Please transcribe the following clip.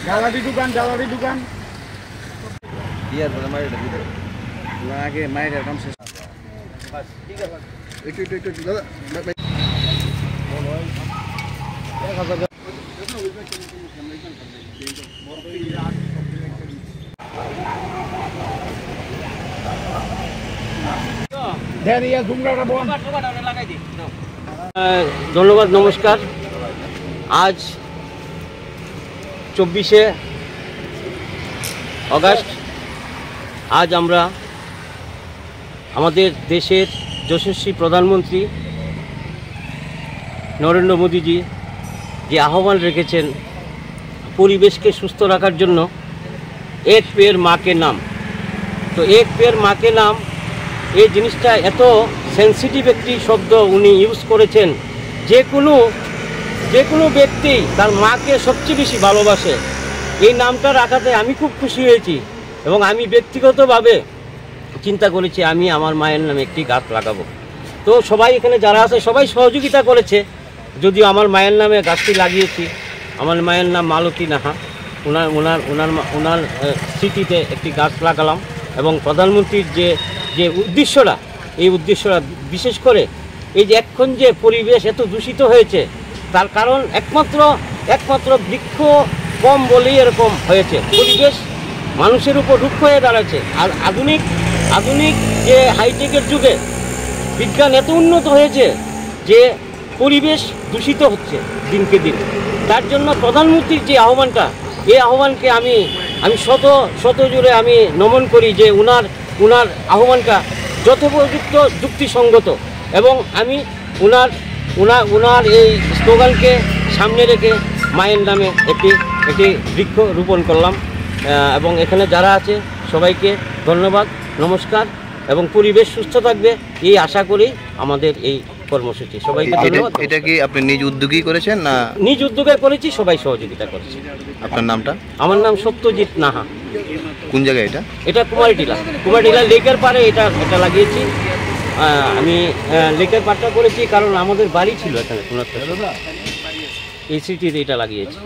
জ্বালানি দোকান ইয়ার বলে মাইরে দিতে লাগে মাইরে কাম শেষ বাস ঠিক আছে একটু দাদা বলো 1000 ধন্যবাদ, নমস্কার। আজ 24শে আগস্ট। আজ আমরা আমাদের দেশের যশস্বী প্রধানমন্ত্রী নরেন্দ্র মোদীজি যে আহ্বান রেখেছেন পরিবেশকে সুস্থ রাখার জন্য, এক পেড় মাকে নাম। তো এক পেড় মাকে নাম এই জিনিসটা এত সেন্সিটিভ একটি শব্দ উনি ইউজ করেছেন। যে কোনো ব্যক্তি তার মাকে সবচেয়ে বেশি ভালোবাসে। এই নামটা রাখাতে আমি খুব খুশি হয়েছি এবং আমি ব্যক্তিগতভাবে চিন্তা করেছি আমি আমার মায়ের নামে একটি গাছ লাগাবো। তো সবাই এখানে যারা আছে সবাই সহযোগিতা করেছে, যদিও আমার মায়ের নামে গাছটি লাগিয়েছি। আমার মায়ের নাম মালতী নাহা। ওনার স্মৃতিতে একটি গাছ লাগালাম এবং প্রধানমন্ত্রীর যে উদ্দেশ্যটা, এই উদ্দেশ্যটা বিশেষ করে এই যে এখন যে পরিবেশ এত দূষিত হয়েছে তার কারণ একমাত্র বৃক্ষ কম বলেই এরকম হয়েছে। পরিবেশ মানুষের উপর রুক্ষ হয়ে দাঁড়াচ্ছে। আর আধুনিক যে হাইটেকের যুগে বিজ্ঞান এত উন্নত হয়েছে যে পরিবেশ দূষিত হচ্ছে দিনকে দিন। তার জন্য প্রধানমন্ত্রীর যে আহ্বানটা, এই আহ্বানকে আমি শত জুড়ে আমি নমন করি যে উনার আহ্বানটা যথোপযুক্ত যুক্তিসঙ্গত এবং আমি উনার এই স্লোগানকে সামনে রেখে মায়ের নামে একটি বৃক্ষ রোপণ করলাম। এবং এখানে যারা আছে সবাইকে ধন্যবাদ, নমস্কার এবং পরিবেশ সুস্থ থাকবে এই আশা করি আমাদের এই কর্মসূচি। সবাইকে ধন্যবাদ। এটা কি আপনি নিজ উদ্যোগেই করেছেন না? নিজ উদ্যোগে করেছি, সবাই সহযোগিতা করেছে। আপনার নামটা? আমার নাম সত্যজিৎ নাহা। কোন জায়গায় এটা? এটা কুমারটিলা লেকের পাড়ে এটা লাগিয়েছি। আমি লেকের পাড়টা করেছি কারণ আমাদের বাড়ি ছিল এখানে, এই স্মৃতিতে এটা লাগিয়েছি।